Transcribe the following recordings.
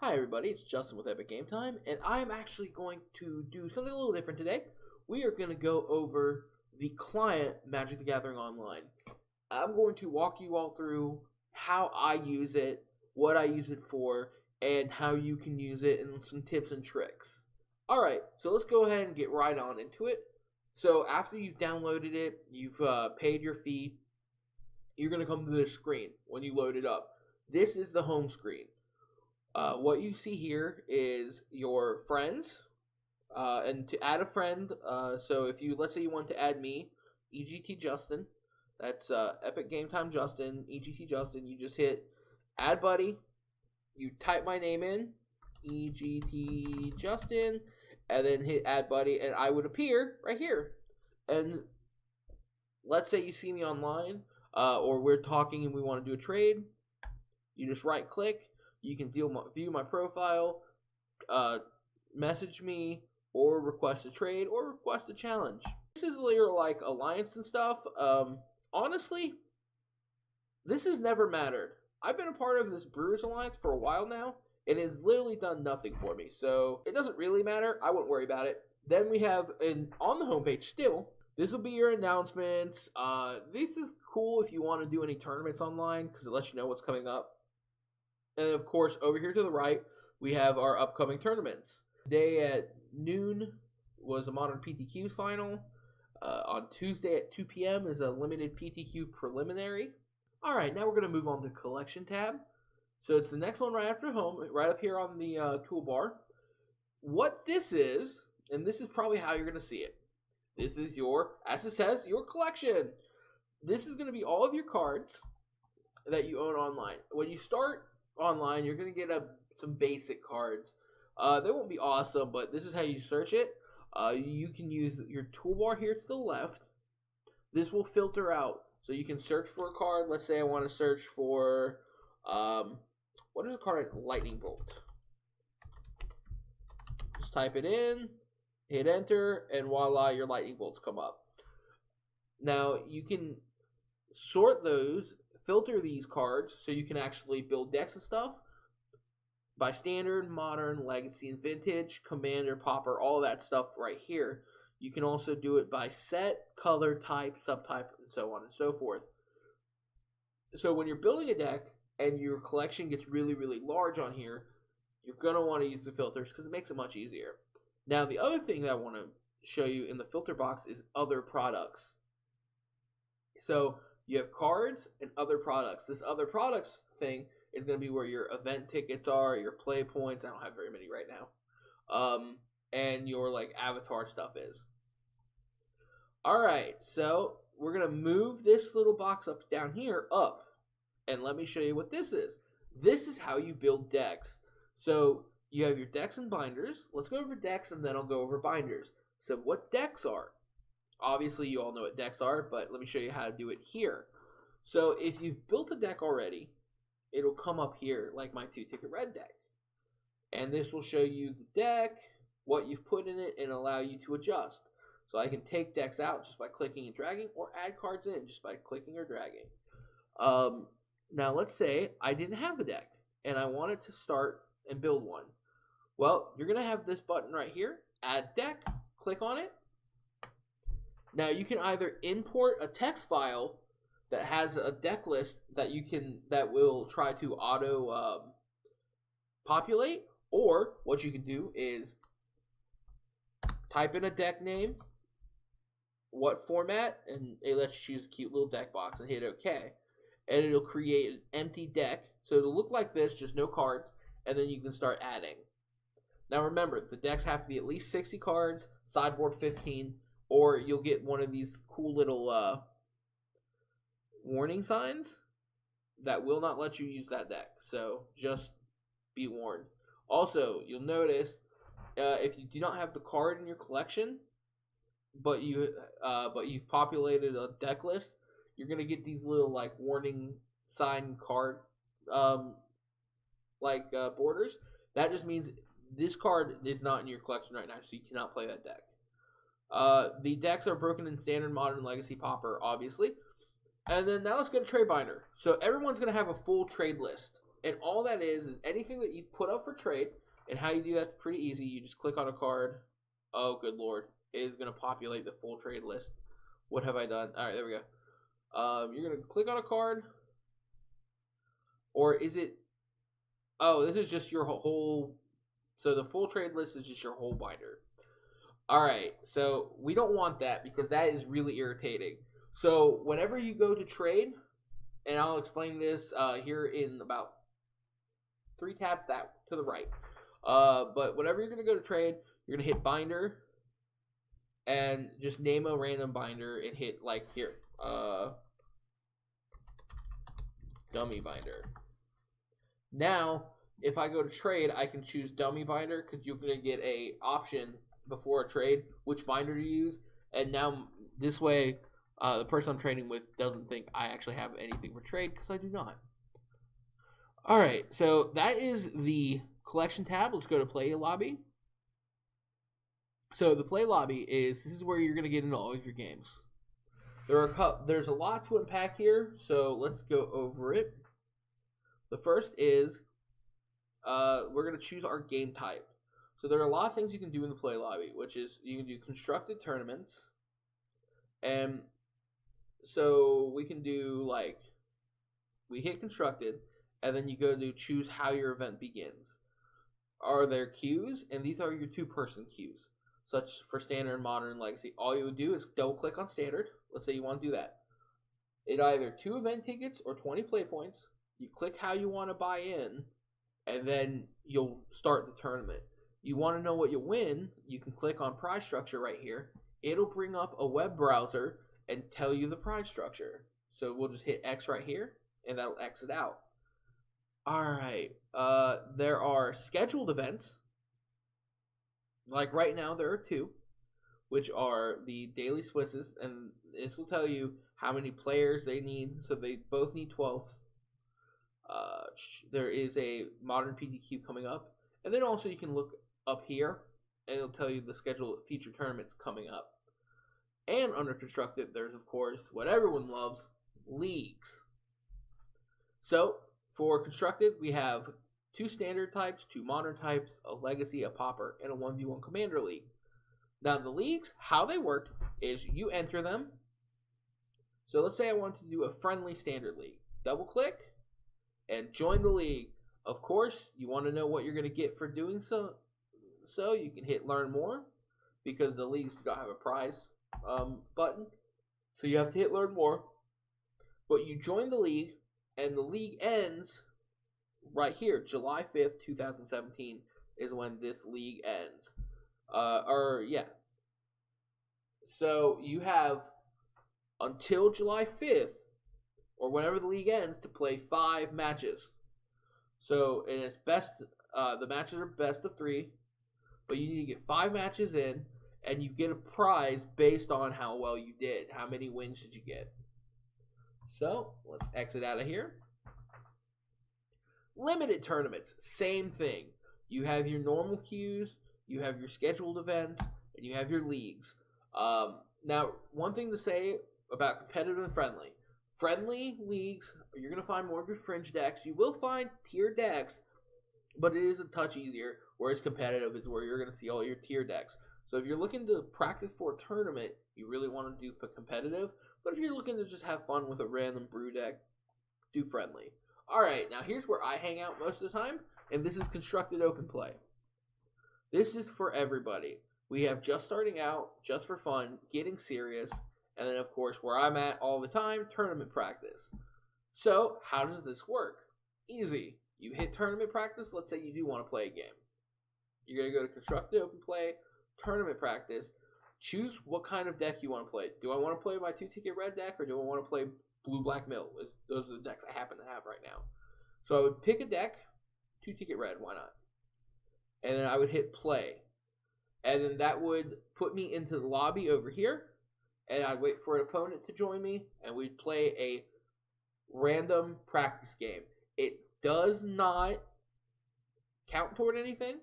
Hi everybody, it's Justin with Epic Game Time, and I'm actually going to do something a little different today. We are going to go over the client Magic the Gathering Online. I'm going to walk you all through how I use it, what I use it for, and how you can use it, and some tips and tricks. Alright, so let's go ahead and get right on into it. So after you've downloaded it, you've paid your fee, you're going to come to this screen when you load it up. This is the home screen. What you see here is your friends, and to add a friend, so if you, let's say you want to add me, EGT Justin, that's Epic Game Time Justin, EGT Justin, you just hit add buddy, you type my name in, EGT Justin, and then hit add buddy, and I would appear right here. And let's say you see me online, or we're talking and we want to do a trade, you just right click. You can view my profile, message me, or request a trade, or request a challenge. This is your like alliance and stuff. Honestly, this has never mattered. I've been a part of this Brewers Alliance for a while now, and it's literally done nothing for me. So it doesn't really matter. I wouldn't worry about it. Then we have on the homepage still. This will be your announcements. This is cool if you want to do any tournaments online because it lets you know what's coming up. And of course, over here to the right, we have our upcoming tournaments. Today at noon was a Modern PTQ final. On Tuesday at 2 p.m. is a limited PTQ preliminary. Alright, now we're going to move on to Collection tab. So it's the next one right after home, right up here on the toolbar. What this is, and this is probably how you're going to see it. This is your, as it says, your collection. This is going to be all of your cards that you own online. When you start online, you're going to get some basic cards. They won't be awesome, but this is how you search it. You can use your toolbar here to the left. This will filter out. So you can search for a card. Let's say I want to search for, what is a card? Lightning Bolt. Just type it in, hit enter, and voila, your Lightning Bolts come up. Now, you can sort those, filter these cards so you can actually build decks and stuff by standard, modern, legacy, and vintage, commander, pauper, all that stuff right here. You can also do it by set, color, type, subtype, and so on and so forth. So when you're building a deck and your collection gets really, really large on here, you're going to want to use the filters because it makes it much easier. Now, the other thing that I want to show you in the filter box is other products. So you have cards and other products. This other products thing is going to be where your event tickets are, your play points. I don't have very many right now. And your like avatar stuff is. Alright, so we're going to move this little box up down here up. And let me show you what this is. This is how you build decks. So you have your decks and binders. Let's go over decks and then I'll go over binders. So what decks are? Obviously, you all know what decks are, but let me show you how to do it here. So if you've built a deck already, it'll come up here like my 2-ticket red deck. And this will show you the deck, what you've put in it, and allow you to adjust. So I can take decks out just by clicking and dragging, or add cards in just by clicking or dragging. Now let's say I didn't have a deck, and I wanted to start and build one. Well, you're going to have this button right here, add deck, click on it. Now you can either import a text file that has a deck list that will try to auto populate, or what you can do is type in a deck name, what format, and it lets you choose a cute little deck box and hit OK. And it'll create an empty deck, so it'll look like this, just no cards, and then you can start adding. Now remember, the decks have to be at least 60 cards, sideboard 15, or you'll get one of these cool little warning signs that will not let you use that deck. So just be warned. Also, you'll notice if you do not have the card in your collection, but you've populated a deck list, you're gonna get these little like warning sign card borders. That just means this card is not in your collection right now, so you cannot play that deck. The decks are broken in standard, modern, legacy, pauper, obviously. And then now let's get a trade binder. So everyone's going to have a full trade list. And all that is anything that you put up for trade. And how you do that's pretty easy. You just click on a card. Oh, good lord. It is going to populate the full trade list. What have I done? All right, there we go. You're going to click on a card. Or is it... Oh, this is just your whole... So the full trade list is just your whole binder. All right, so we don't want that because that is really irritating. So whenever you go to trade, and I'll explain this here in about 3 tabs that to the right. But whenever you're going to go to trade, you're going to hit binder and just name a random binder and hit like here, dummy binder. Now, if I go to trade, I can choose dummy binder because you're going to get a option before a trade which binder to use. And now this way, the person I'm trading with doesn't think I actually have anything for trade because I do not. All right, so that is the collection tab. Let's go to play lobby. So the play lobby this is where you're going to get into all of your games. There's a lot to unpack here, so let's go over it. The first is we're going to choose our game type. So there are a lot of things you can do in the play lobby, which is you can do constructed tournaments. And so we can do like, we hit constructed, and then you go to choose how your event begins. Are there queues? And these are your 2-person queues, such for standard, modern, and legacy. All you would do is double click on standard. Let's say you want to do that. It either 2 event tickets or 20 play points. You click how you want to buy in, and then you'll start the tournament. You want to know what you'll win, you can click on prize structure right here. It'll bring up a web browser and tell you the prize structure. So we'll just hit X right here, and that'll exit out. Alright, there are scheduled events. Like right now, there are 2, which are the Daily Swisses, and this will tell you how many players they need. So they both need 12s. There is a modern PTQ coming up, and then also you can look up here, and it'll tell you the schedule of future tournaments coming up. And under constructed, there's of course what everyone loves, leagues. So for constructed, we have 2 standard types, 2 modern types, a legacy, a pauper, and a 1v1 commander league. Now the leagues, how they work is you enter them. So let's say I want to do a friendly standard league. Double click and join the league. Of course, you want to know what you're going to get for doing so. So you can hit learn more because the leagues don't have a prize button. So you have to hit learn more. But you join the league, and the league ends right here, July 5th, 2017 is when this league ends. So you have until July 5th, or whenever the league ends, to play 5 matches. So, and it's best, the matches are best of 3, but you need to get 5 matches in, and you get a prize based on how well you did. How many wins did you get? So, let's exit out of here. Limited tournaments, same thing. You have your normal queues, you have your scheduled events, and you have your leagues. Now, one thing to say about competitive and friendly. Friendly leagues, you're going to find more of your fringe decks. You will find tier decks, but it is a touch easier, whereas competitive is where you're going to see all your tier decks. So if you're looking to practice for a tournament, you really want to do competitive. But if you're looking to just have fun with a random brew deck, do friendly. Alright, now here's where I hang out most of the time, and this is constructed open play. This is for everybody. We have just starting out, just for fun, getting serious, and then of course where I'm at all the time, tournament practice. So how does this work? Easy. You hit tournament practice, let's say you do want to play a game. You're going to go to constructed open play, tournament practice, choose what kind of deck you want to play. Do I want to play my 2-ticket red deck, or do I want to play blue, black, mill? Those are the decks I happen to have right now. So I would pick a deck, 2-ticket red, why not? And then I would hit play. And then that would put me into the lobby over here, and I'd wait for an opponent to join me, and we'd play a random practice game. It does not count toward anything,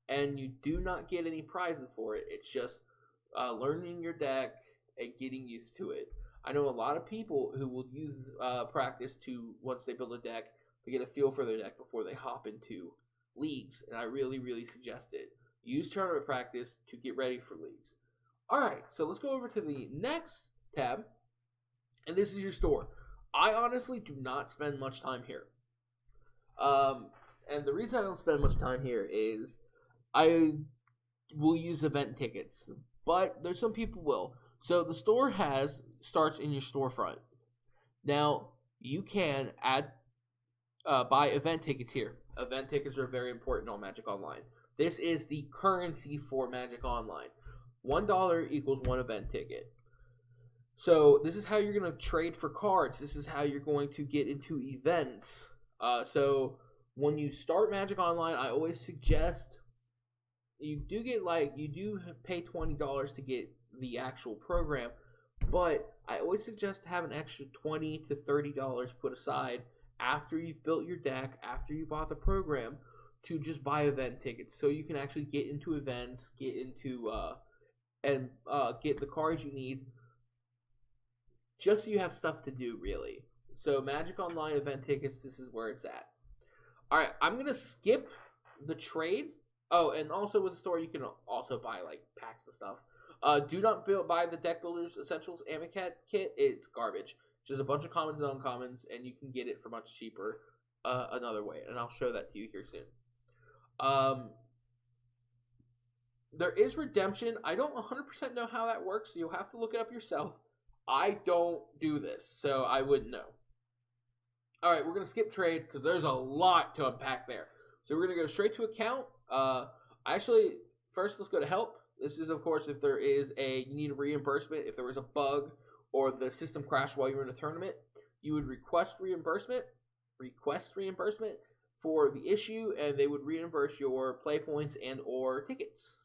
and you do not get any prizes for it. It's just learning your deck and getting used to it. I know a lot of people who will use practice to, once they build a deck, to get a feel for their deck before they hop into leagues. And I really, really suggest it. Use tournament practice to get ready for leagues. Alright, so let's go over to the next tab. And this is your store. I honestly do not spend much time here. And the reason I don't spend much time here is I will use event tickets, but there's some people will. So the store starts in your storefront. Now you can buy event tickets here. Event tickets are very important on Magic Online. This is the currency for Magic Online. $1 equals 1 event ticket. So this is how you're going to trade for cards. This is how you're going to get into events. So when you start Magic Online, I always suggest you do pay $20 to get the actual program, but I always suggest to have an extra $20 to $30 put aside after you've built your deck, after you bought the program, to just buy event tickets, so you can actually get into events, get the cards you need, just so you have stuff to do, really. So Magic Online event tickets, this is where it's at. Alright, I'm going to skip the trade. Oh, and also with the store, you can also buy, like, packs and stuff. Do not buy the Deck Builders Essentials Amicat kit. It's garbage. It's just a bunch of commons and uncommons, and you can get it for much cheaper another way. And I'll show that to you here soon. There is redemption. I don't 100% know how that works, so you'll have to look it up yourself. I don't do this, so I wouldn't know. Alright, we're going to skip trade, because there's a lot to unpack there. So we're going to go straight to account. First let's go to help. This is, of course, if there is you need a reimbursement, if there was a bug or the system crashed while you were in a tournament, you would request reimbursement for the issue, and they would reimburse your play points and or tickets.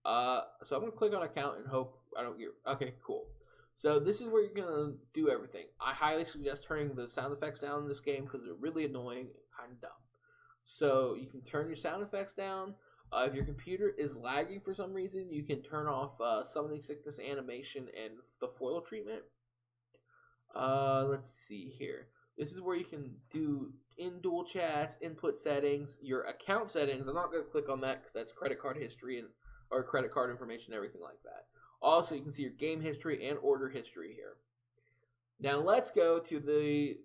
So I'm going to click on account and hope I don't get... Okay, cool. So this is where you're going to do everything. I highly suggest turning the sound effects down in this game because they're really annoying and kind of dumb. So you can turn your sound effects down. If your computer is lagging for some reason, you can turn off Summoning Sickness animation and the foil treatment. Let's see here. This is where you can do in-duel chats, input settings, your account settings. I'm not going to click on that because that's credit card history or credit card information, everything like that. Also, you can see your game history and order history here. Now let's go to the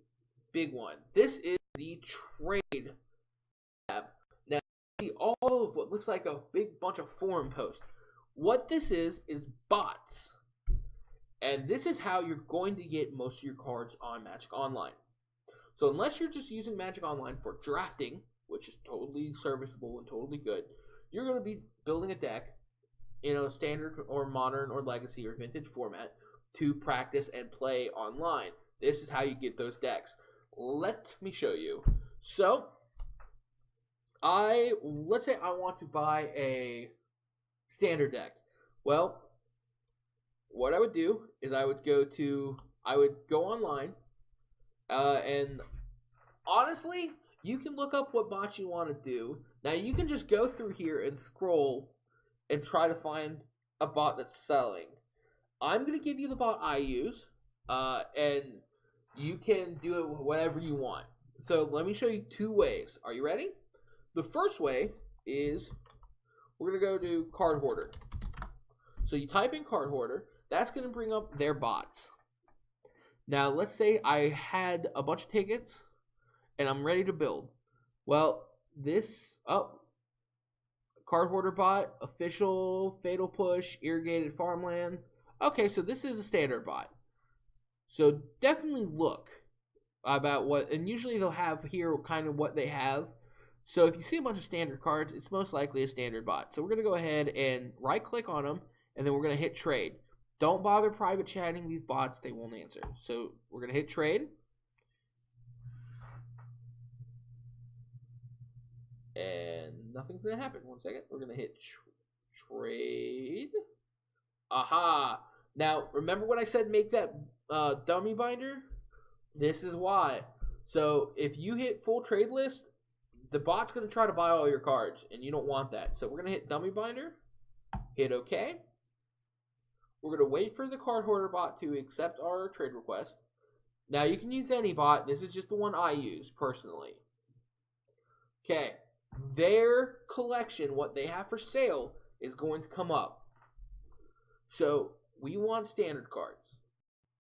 big one. This is the trade tab. Now, see all of what looks like a big bunch of forum posts. What this is bots. And this is how you're going to get most of your cards on Magic Online. So unless you're just using Magic Online for drafting, which is totally serviceable and totally good, you're going to be building a deck in a standard or modern or legacy or vintage format to practice and play online. This is how you get those decks. Let me show you. So, let's say I want to buy a standard deck. Well, what I would do is I would go online, and honestly, you can look up what bots you want to do. Now, you can just go through here and scroll and try to find a bot that's selling. I'm going to give you the bot I use, and you can do it whatever you want. So let me show you two ways. Are you ready? The first way is we're going to go to Card Hoarder. So you type in Card Hoarder. That's going to bring up their bots. Now, let's say I had a bunch of tickets, and I'm ready to build. Well, Card Hoarder bot, official, Fatal Push, Irrigated Farmland. Okay, so this is a standard bot. So definitely look about what, and usually they'll have here kind of what they have. So if you see a bunch of standard cards, it's most likely a standard bot. So we're going to go ahead and right click on them, and then we're going to hit trade. Don't bother private chatting these bots, they won't answer. So we're going to hit trade. And nothing's going to happen. 1 second. We're going to hit trade. Aha. Now, remember when I said make that dummy binder? This is why. So if you hit full trade list, the bot's going to try to buy all your cards, and you don't want that. So we're going to hit dummy binder. Hit OK. We're going to wait for the Card Hoarder bot to accept our trade request. Now you can use any bot. This is just the one I use personally. Okay. Their collection, what they have for sale, is going to come up. So we want standard cards.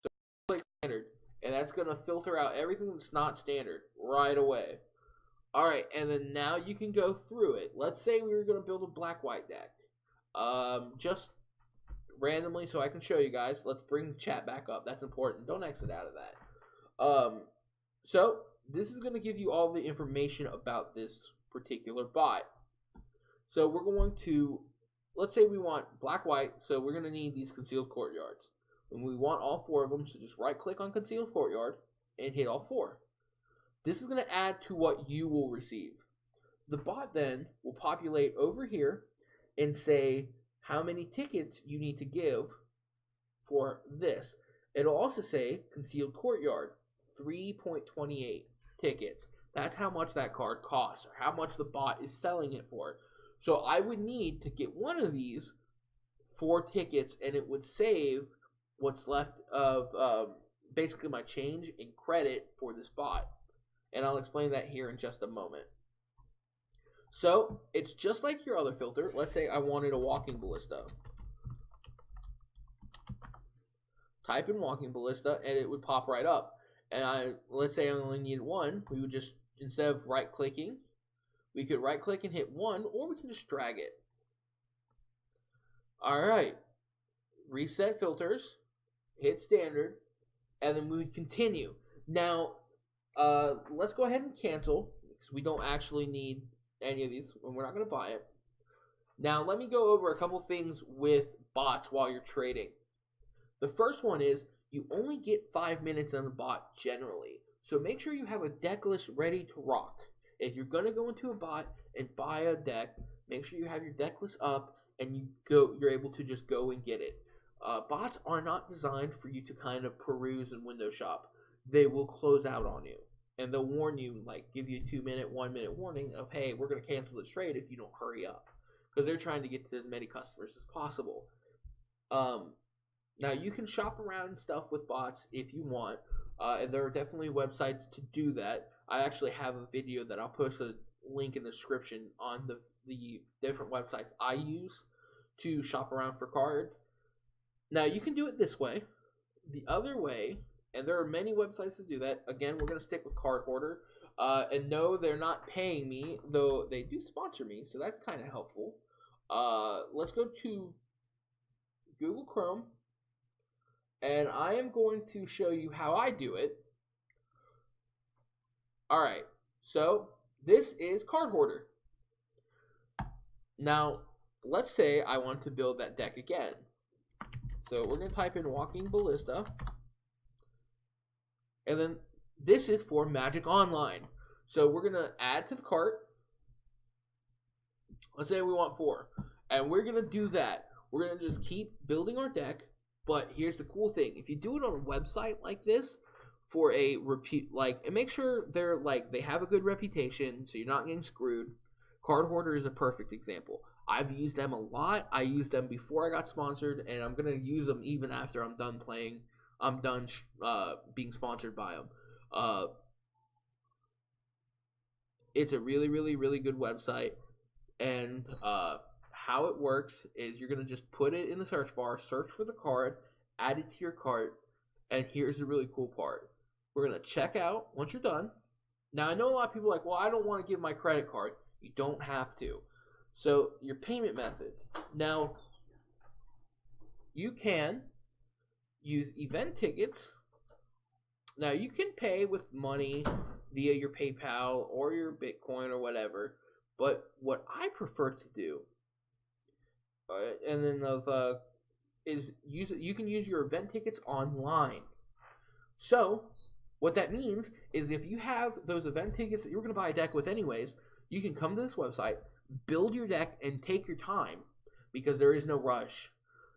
So click standard, and that's going to filter out everything that's not standard right away. Alright, and then now you can go through it. Let's say we were going to build a black-white deck. Just randomly so I can show you guys. Let's bring the chat back up. That's important. Don't exit out of that. So this is going to give you all the information about this particular bot. So we're going to, let's say we want black-white, so we're going to need these concealed courtyards. And we want all 4 of them, so just right-click on concealed courtyard and hit all 4. This is going to add to what you will receive. The bot then will populate over here and say how many tickets you need to give for this. It'll also say concealed courtyard, 3.28 tickets. That's how much that card costs, or how much the bot is selling it for. So I would need to get one of these 4 tickets, and it would save what's left of basically my change in credit for this bot. And I'll explain that here in just a moment. So, it's just like your other filter. Let's say I wanted a walking ballista. Type in walking ballista and it would pop right up. And let's say I only need 1. We would just, instead of right clicking, we could right click and hit 1, or we can just drag it. Alright. Reset filters. Hit standard. And then we would continue. Now, let's go ahead and cancel, because we don't actually need any of these, and we're not going to buy it. Now, let me go over a couple things with bots while you're trading. The first one is, you only get 5 minutes on the bot generally. So make sure you have a deck list ready to rock. If you're going to go into a bot and buy a deck, make sure you have your deck list up, and you're able to just go and get it. Bots are not designed for you to kind of peruse and window shop. They will close out on you. And they'll warn you, like, give you a 2-minute, 1-minute warning of, hey, we're going to cancel this trade if you don't hurry up. Because they're trying to get to as many customers as possible. Now, you can shop around and stuff with bots if you want. And there are definitely websites to do that. I actually have a video that I'll post a link in the description on the different websites I use to shop around for cards. Now, you can do it this way. The other way, and there are many websites that do that. Again, we're going to stick with Card Hoarder. And no, they're not paying me, though they do sponsor me, so that's kind of helpful. Let's go to Google Chrome. And I am going to show you how I do it. Alright, so this is Card Hoarder. Now, let's say I want to build that deck again. So we're going to type in Walking Ballista. And then this is for Magic Online. So we're going to add to the cart. Let's say we want 4. And we're going to do that. We're going to just keep building our deck. But here's the cool thing. If you do it on a website like this, for a repeat, and make sure they have a good reputation so you're not getting screwed. Card Hoarder is a perfect example. I've used them a lot. I used them before I got sponsored, and I'm going to use them even after I'm done playing. I'm done being sponsored by them. It's a really, really, really good website. And how it works is you're going to just put it in the search bar, search for the card, add it to your cart, and here's the really cool part. We're going to check out once you're done. Now, I know a lot of people are like, well, I don't want to give my credit card. You don't have to. So, your payment method. Now, you can use event tickets. Now, you can pay with money via your PayPal or your Bitcoin or whatever. But what I prefer to do, is you can use your event tickets online. So, what that means is if you have those event tickets that you're going to buy a deck with anyways, you can come to this website, build your deck, and take your time because there is no rush.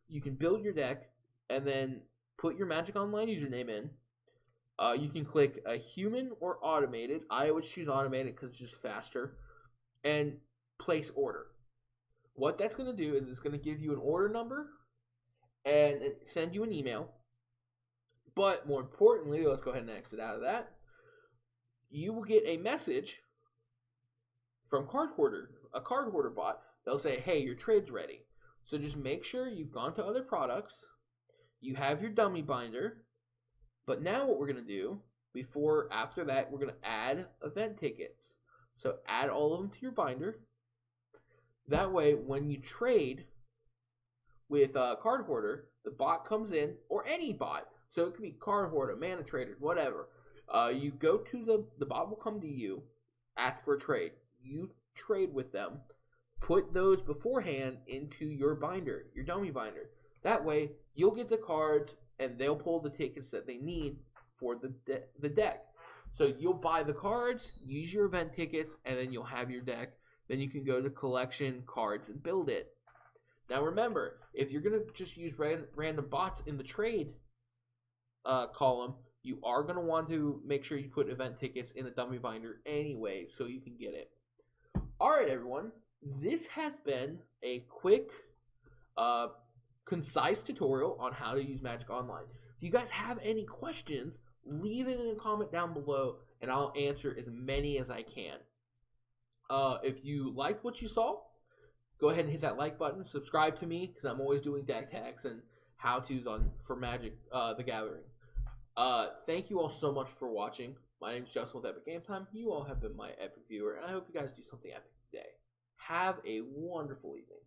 You can build your deck and then put your Magic Online username in. You can click a human or automated. I always choose automated because it's just faster. And place order. What that's going to do is it's going to give you an order number and send you an email. But more importantly, let's go ahead and exit out of that. You will get a message from Card Hoarder, a Card Hoarder bot. They'll say, hey, your trade's ready. So just make sure you've gone to other products, you have your dummy binder, but now what we're going to do, after that, we're going to add event tickets. So add all of them to your binder. That way, when you trade with Card Hoarder, the bot comes in, or any bot, so it could be Card Hoarder, Mana Trader, whatever. You go to the bot will come to you, ask for a trade. You trade with them, put those beforehand into your binder, your dummy binder. That way, you'll get the cards, and they'll pull the tickets that they need for the deck. So you'll buy the cards, use your event tickets, and then you'll have your deck. Then you can go to collection cards and build it. Now remember, if you're going to just use random bots in the trade column, you are going to want to make sure you put event tickets in the dummy binder anyway so you can get it. Alright everyone, this has been a quick, concise tutorial on how to use Magic Online. If you guys have any questions, leave it in a comment down below and I'll answer as many as I can. If you liked what you saw, go ahead and hit that like button. Subscribe to me because I'm always doing deck tags and how-tos for Magic the Gathering. Thank you all so much for watching. My name is Justin with Epic Game Time. You all have been my epic viewer, and I hope you guys do something epic today. Have a wonderful evening.